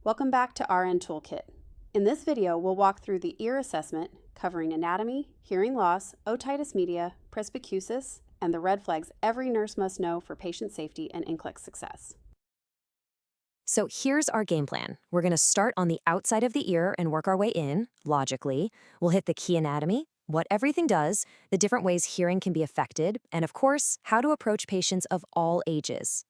Welcome back to RN Toolkit. In this video, we'll walk through the ear assessment covering anatomy, hearing loss, otitis media, presbycusis, and the red flags every nurse must know for patient safety and NCLEX success. So here's our game plan. We're going to start on the outside of the ear and work our way in, logically. We'll hit the key anatomy, what everything does, the different ways hearing can be affected, and of course, how to approach patients of all ages.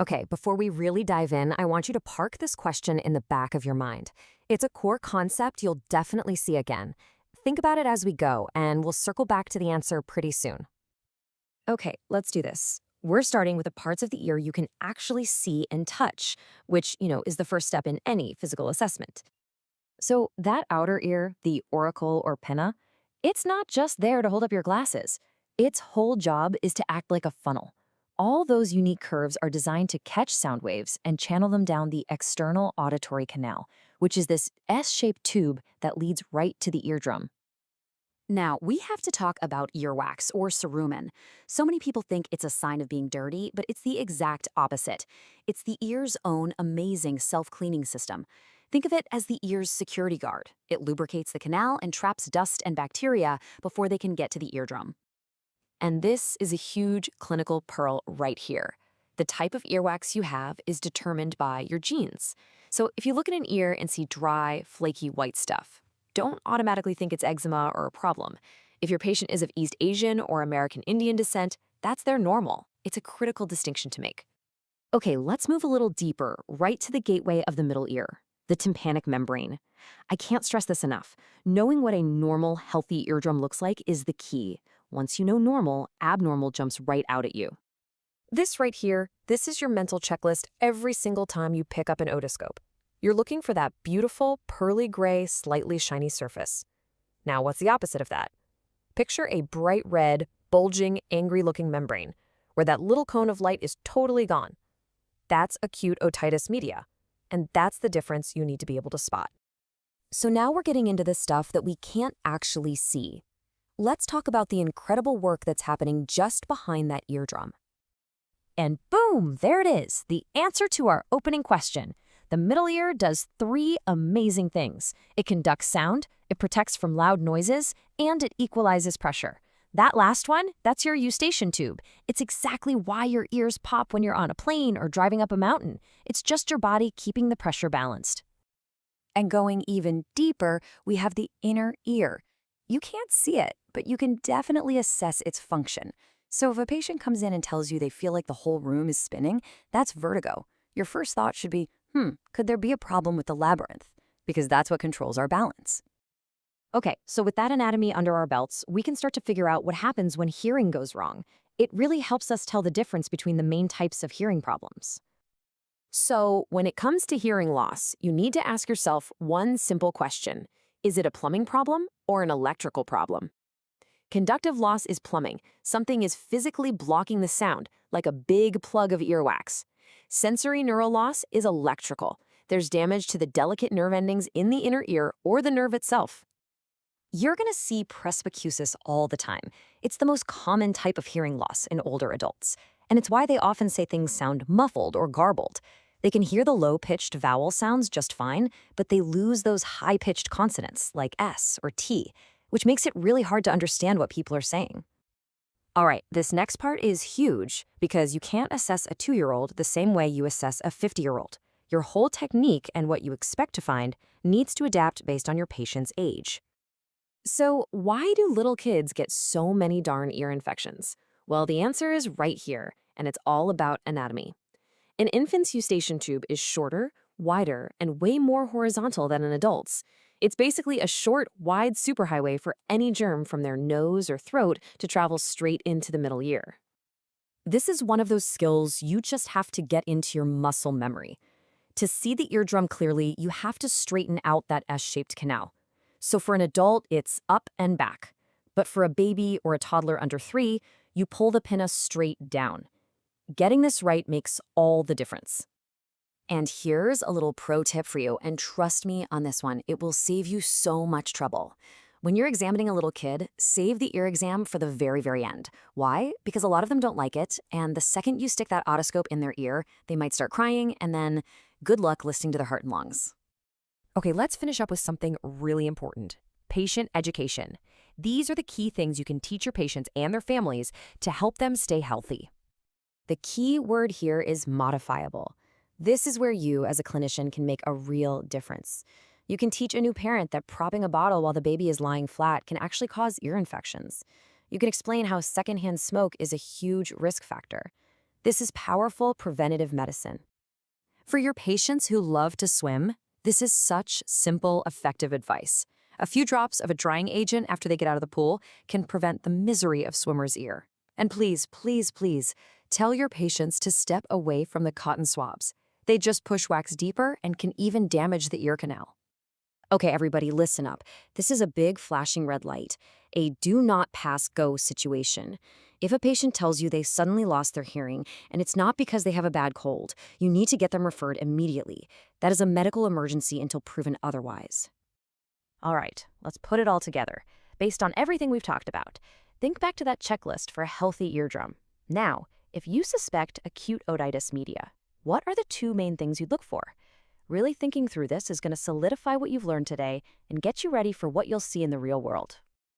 Okay, before we really dive in, I want you to park this question in the back of your mind. It's a core concept you'll definitely see again. Think about it as we go, and we'll circle back to the answer pretty soon. Okay, let's do this. We're starting with the parts of the ear you can actually see and touch, which, is the first step in any physical assessment. So that outer ear, the auricle or pinna, it's not just there to hold up your glasses. Its whole job is to act like a funnel. All those unique curves are designed to catch sound waves and channel them down the external auditory canal, which is this S-shaped tube that leads right to the eardrum. Now, we have to talk about earwax, or cerumen. So many people think it's a sign of being dirty, but it's the exact opposite. It's the ear's own amazing self-cleaning system. Think of it as the ear's security guard. It lubricates the canal and traps dust and bacteria before they can get to the eardrum. And this is a huge clinical pearl right here. The type of earwax you have is determined by your genes. So if you look at an ear and see dry, flaky white stuff, don't automatically think it's eczema or a problem. If your patient is of East Asian or American Indian descent, that's their normal. It's a critical distinction to make. Okay, let's move a little deeper, right to the gateway of the middle ear, the tympanic membrane. I can't stress this enough. Knowing what a normal, healthy eardrum looks like is the key. Once you know normal, abnormal jumps right out at you. This right here, this is your mental checklist every single time you pick up an otoscope. You're looking for that beautiful, pearly gray, slightly shiny surface. Now, what's the opposite of that? Picture a bright red, bulging, angry-looking membrane, where that little cone of light is totally gone. That's acute otitis media, and that's the difference you need to be able to spot. So now we're getting into the stuff that we can't actually see. Let's talk about the incredible work that's happening just behind that eardrum. And boom, there it is, the answer to our opening question. The middle ear does 3 amazing things. It conducts sound, it protects from loud noises, and it equalizes pressure. That last one, that's your Eustachian tube. It's exactly why your ears pop when you're on a plane or driving up a mountain. It's just your body keeping the pressure balanced. And going even deeper, we have the inner ear. You can't see it, but you can definitely assess its function. So if a patient comes in and tells you they feel like the whole room is spinning, that's vertigo. Your first thought should be, could there be a problem with the labyrinth? Because that's what controls our balance. Okay, so with that anatomy under our belts, we can start to figure out what happens when hearing goes wrong. It really helps us tell the difference between the main types of hearing problems. So when it comes to hearing loss, you need to ask yourself one simple question. Is it a plumbing problem or an electrical problem? Conductive loss is plumbing. Something is physically blocking the sound, like a big plug of earwax. Sensorineural loss is electrical. There's damage to the delicate nerve endings in the inner ear or the nerve itself. You're going to see presbycusis all the time. It's the most common type of hearing loss in older adults, and it's why they often say things sound muffled or garbled. They can hear the low-pitched vowel sounds just fine, but they lose those high-pitched consonants like S or T, which makes it really hard to understand what people are saying. All right, this next part is huge because you can't assess a 2-year-old the same way you assess a 50-year-old. Your whole technique and what you expect to find needs to adapt based on your patient's age. So why do little kids get so many darn ear infections? Well, the answer is right here, and it's all about anatomy. An infant's Eustachian tube is shorter, wider, and way more horizontal than an adult's. It's basically a short, wide superhighway for any germ from their nose or throat to travel straight into the middle ear. This is one of those skills you just have to get into your muscle memory. To see the eardrum clearly, you have to straighten out that S-shaped canal. So for an adult, it's up and back. But for a baby or a toddler under 3, you pull the pinna straight down. Getting this right makes all the difference. And here's a little pro tip for you, and trust me on this one, it will save you so much trouble. When you're examining a little kid, save the ear exam for the very, very end. Why? Because a lot of them don't like it, and the second you stick that otoscope in their ear, they might start crying, and then Good luck listening to their heart and lungs. Okay, let's finish up with something really important. Patient education. These are the key things you can teach your patients and their families to help them stay healthy. The key word here is modifiable. This is where you, as a clinician, can make a real difference. You can teach a new parent that propping a bottle while the baby is lying flat can actually cause ear infections. You can explain how secondhand smoke is a huge risk factor. This is powerful preventative medicine. For your patients who love to swim, this is such simple, effective advice. A few drops of a drying agent after they get out of the pool can prevent the misery of swimmer's ear. And please, please, please, tell your patients to step away from the cotton swabs. They just push wax deeper and can even damage the ear canal. Okay, everybody, listen up. This is a big flashing red light, a do not pass go situation. If a patient tells you they suddenly lost their hearing and it's not because they have a bad cold, you need to get them referred immediately. That is a medical emergency until proven otherwise. All right, let's put it all together. Based on everything we've talked about, think back to that checklist for a healthy eardrum. Now, if you suspect acute otitis media, what are the 2 main things you'd look for? Really thinking through this is going to solidify what you've learned today and get you ready for what you'll see in the real world.